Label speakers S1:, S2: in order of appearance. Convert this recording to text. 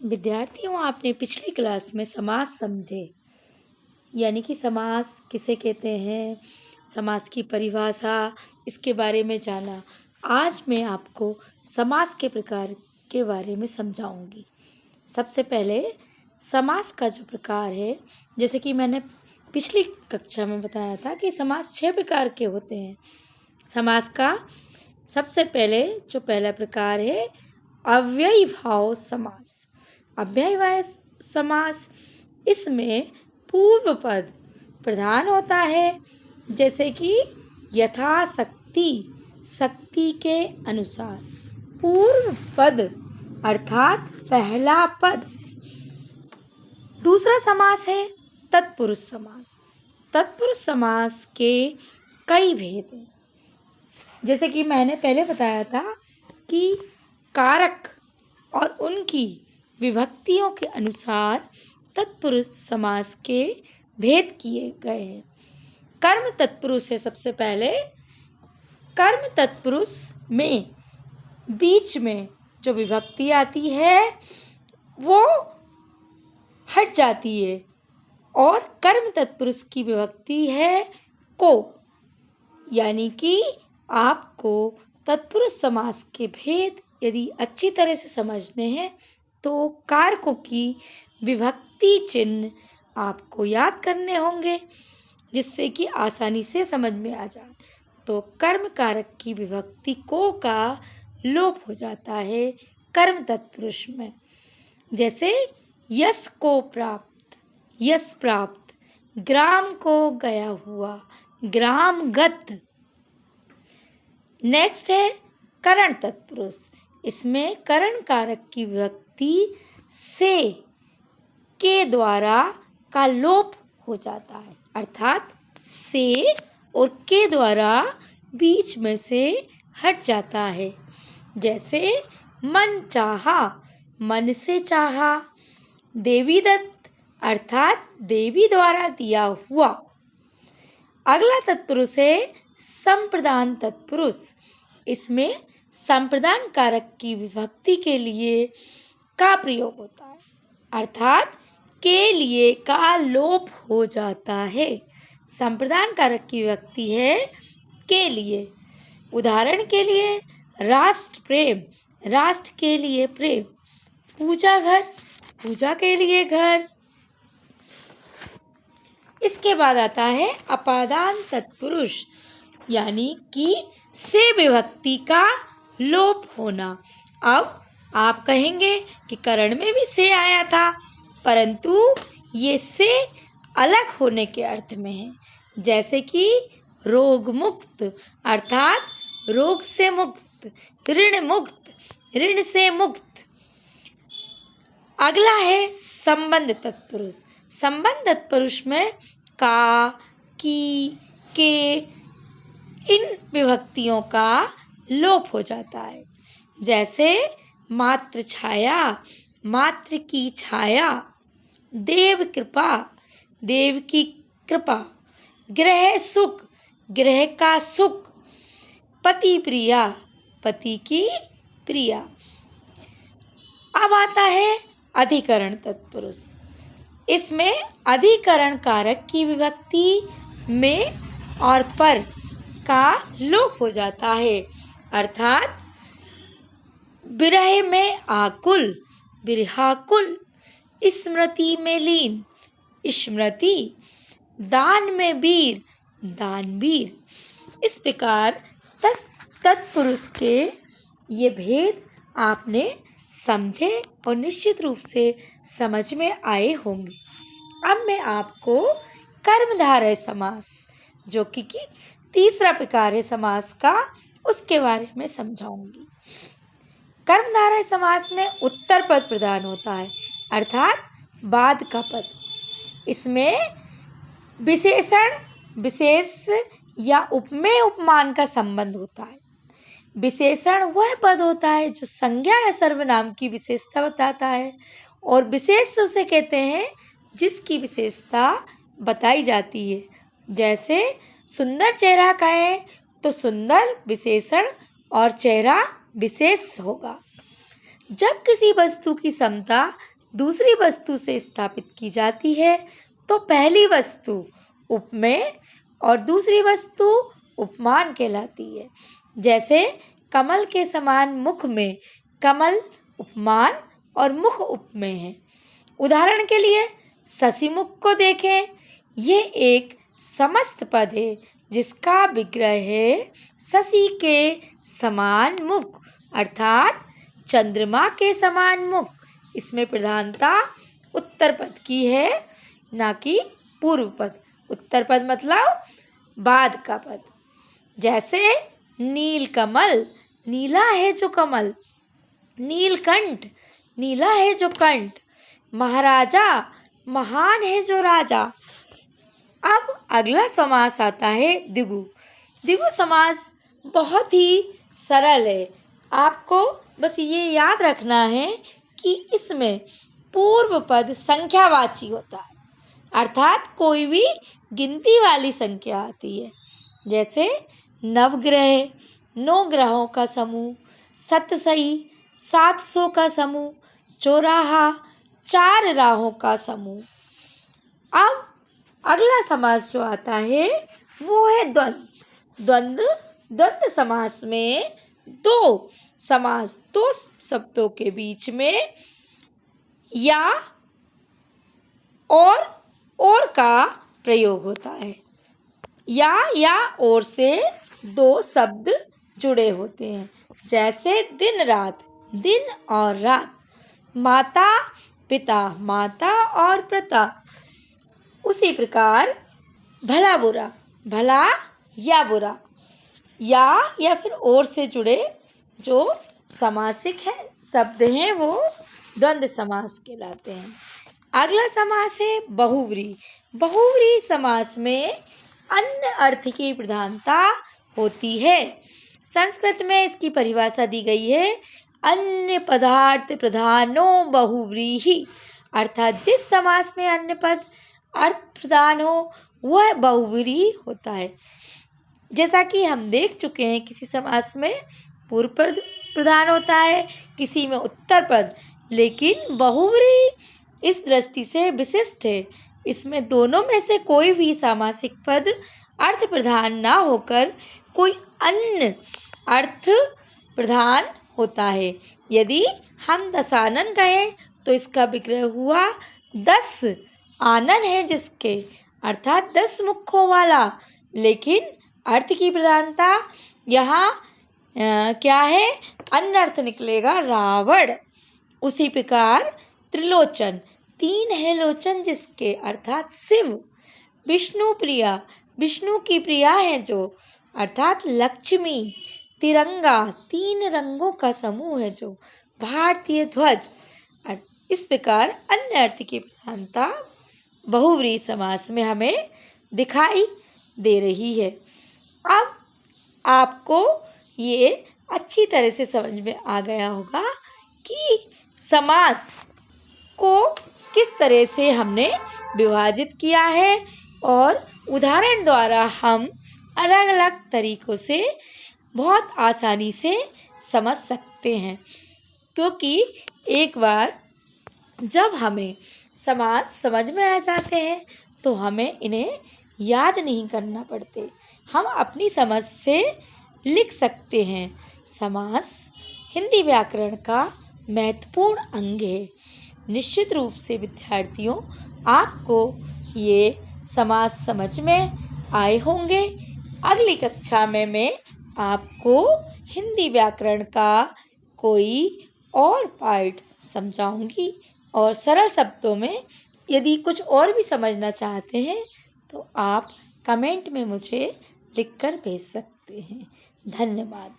S1: विद्यार्थियों, आपने पिछली क्लास में समास समझे, यानी कि समास किसे कहते हैं, समास की परिभाषा, इसके बारे में जाना। आज मैं आपको समास के प्रकार के बारे में समझाऊंगी। सबसे पहले समास का जो प्रकार है, जैसे कि मैंने पिछली कक्षा में बताया था कि समास 6 प्रकार के होते हैं। समास का सबसे पहले जो पहला प्रकार है अव्ययीभाव समास। अव्ययीभाव समास, इसमें पूर्व पद प्रधान होता है, जैसे कि यथाशक्ति, शक्ति के अनुसार। पूर्व पद अर्थात पहला पद। दूसरा समास है तत्पुरुष समास। तत्पुरुष समास के कई भेद हैं। जैसे कि मैंने पहले बताया था कि कारक और उनकी विभक्तियों के अनुसार तत्पुरुष समास के भेद किए गए हैं। कर्म तत्पुरुष है सबसे पहले। कर्म तत्पुरुष में बीच में जो विभक्ति आती है वो हट जाती है, और कर्म तत्पुरुष की विभक्ति है को। यानी कि आपको तत्पुरुष समास के भेद यदि अच्छी तरह से समझने हैं तो कारकों की विभक्ति चिन्ह आपको याद करने होंगे, जिससे कि आसानी से समझ में आ जाए। तो कर्म कारक की विभक्ति को का लोप हो जाता है कर्म तत्पुरुष में। जैसे यश को प्राप्त, यश प्राप्त। ग्राम को गया हुआ, ग्रामगत। नेक्स्ट है करण तत्पुरुष। इसमें करण कारक की विभक्ति से के द्वारा का लोप हो जाता है, अर्थात से और के द्वारा बीच में से हट जाता है। जैसे मन चाहा, मन से चाहा। देवी दत्त अर्थात देवी द्वारा दिया हुआ। अगला तत्पुरुष है संप्रदान तत्पुरुष। इसमें संप्रदान कारक की विभक्ति के लिए का प्रयोग होता है, अर्थात के लिए का लोप हो जाता है। संप्रदान कारक की विभक्ति है के लिए। उदाहरण के लिए राष्ट्र प्रेम, राष्ट्र के लिए प्रेम। पूजा घर, पूजा के लिए घर। इसके बाद आता है अपादान तत्पुरुष, यानी कि से विभक्ति का लोप होना। अब आप कहेंगे कि करण में भी से आया था, परंतु ये से अलग होने के अर्थ में है। जैसे कि रोग मुक्त अर्थात रोग से मुक्त, ऋण मुक्त, ऋण से मुक्त। अगला है संबंध तत्पुरुष। संबंध तत्पुरुष में का, की, के, इन विभक्तियों का लोप हो जाता है। जैसे मात्र छाया, मात्र की छाया। देव कृपा, देव की कृपा। गृह सुख, गृह का सुख। पति प्रिया, पति की प्रिया। अब आता है अधिकरण तत्पुरुष। इसमें अधिकरण कारक की विभक्ति में और पर का लोप हो जाता है, अर्थात विरह में आकुल, विरहाकुल। स्मृति में लीन, स्मृति। दान में वीर, दानवीर। इस प्रकार तत्पुरुष के ये भेद आपने समझे और निश्चित रूप से समझ में आए होंगे। अब मैं आपको कर्मधारय समास, जो कि तीसरा प्रकार है समास का, उसके बारे में समझाऊंगी। कर्मधारय समास में उत्तर पद प्रधान होता है, अर्थात बाद का पद। इसमें विशेषण, विशेष या उपमेय उपमान का संबंध होता है। विशेषण वह पद होता है जो संज्ञा या सर्वनाम की विशेषता बताता है, और विशेष उसे कहते हैं जिसकी विशेषता बताई जाती है। जैसे सुंदर चेहरा कहें तो सुंदर विशेषण और चेहरा विशेष होगा। जब किसी वस्तु की समता दूसरी वस्तु से स्थापित की जाती है तो पहली वस्तु उपमेय और दूसरी वस्तु उपमान कहलाती है। जैसे कमल के समान मुख में कमल उपमान और मुख उपमेय है। उदाहरण के लिए शशिमुख को देखें, ये एक समस्त पद है जिसका विग्रह है शशि के समान मुख अर्थात चंद्रमा के समान मुख। इसमें प्रधानता उत्तर पद की है, ना कि पूर्व पद। उत्तर पद मतलब बाद का पद। जैसे नील कमल, नीला है जो कमल। नीलकंठ, नीला है जो कंठ। महाराजा, महान है जो राजा। अब अगला समास आता है द्विगु। द्विगु समास बहुत ही सरल है। आपको बस ये याद रखना है कि इसमें पूर्व पद संख्यावाची होता है, अर्थात कोई भी गिनती वाली संख्या आती है। जैसे नवग्रह, 9 ग्रहों का समूह। सतसई, 700 का समूह। चौराहा, 4 राहों का समूह। अब अगला समास जो आता है वो है द्वंद्व। द्वंद्व समास में दो शब्दों के बीच में या और का प्रयोग होता है। या और से 2 शब्द जुड़े होते हैं। जैसे दिन रात, दिन और रात। माता पिता, माता और पिता। उसी प्रकार भला बुरा, भला या बुरा। या फिर और से जुड़े जो समासिक है शब्द हैं वो द्वंद्व समास कहलाते हैं। अगला समास है बहुव्रीहि। बहुव्रीहि समास में अन्य अर्थ की प्रधानता होती है। संस्कृत में इसकी परिभाषा दी गई है, अन्य पदार्थ प्रधानो बहुव्रीहि, अर्थात जिस समास में अन्य पद अर्थ प्रधान हो वह बहुव्रीहि होता है। जैसा कि हम देख चुके हैं, किसी समास में पूर्व पद प्रधान होता है, किसी में उत्तर पद, लेकिन बहुव्रीहि इस दृष्टि से विशिष्ट है। इसमें दोनों में से कोई भी सामासिक पद अर्थ प्रधान ना होकर कोई अन्य अर्थ प्रधान होता है। यदि हम दशानन कहें तो इसका विग्रह हुआ 10 आनन है जिसके, अर्थात 10 मुखों वाला। लेकिन अर्थ की प्रधानता यहाँ क्या है, अन्य अर्थ निकलेगा रावण। उसी प्रकार त्रिलोचन, 3 है लोचन जिसके, अर्थात शिव। विष्णु प्रिया, विष्णु की प्रिया है जो, अर्थात लक्ष्मी। तिरंगा, 3 रंगों का समूह है जो, भारतीय ध्वज। इस प्रकार अन्य अर्थ की प्रधानता बहुव्रीहि समास में हमें दिखाई दे रही है। अब आपको ये अच्छी तरह से समझ में आ गया होगा कि समास को किस तरह से हमने विभाजित किया है और उदाहरण द्वारा हम अलग अलग तरीकों से बहुत आसानी से समझ सकते हैं। क्योंकि एक बार जब हमें समास समझ में आ जाते हैं तो हमें इन्हें याद नहीं करना पड़ते, हम अपनी समझ से लिख सकते हैं। समास हिंदी व्याकरण का महत्वपूर्ण अंग है। निश्चित रूप से विद्यार्थियों, आपको ये समास समझ में आए होंगे। अगली कक्षा में मैं आपको हिंदी व्याकरण का कोई और पार्ट समझाऊंगी और सरल शब्दों में। यदि कुछ और भी समझना चाहते हैं तो आप कमेंट में मुझे लिखकर भेज सकते हैं। धन्यवाद।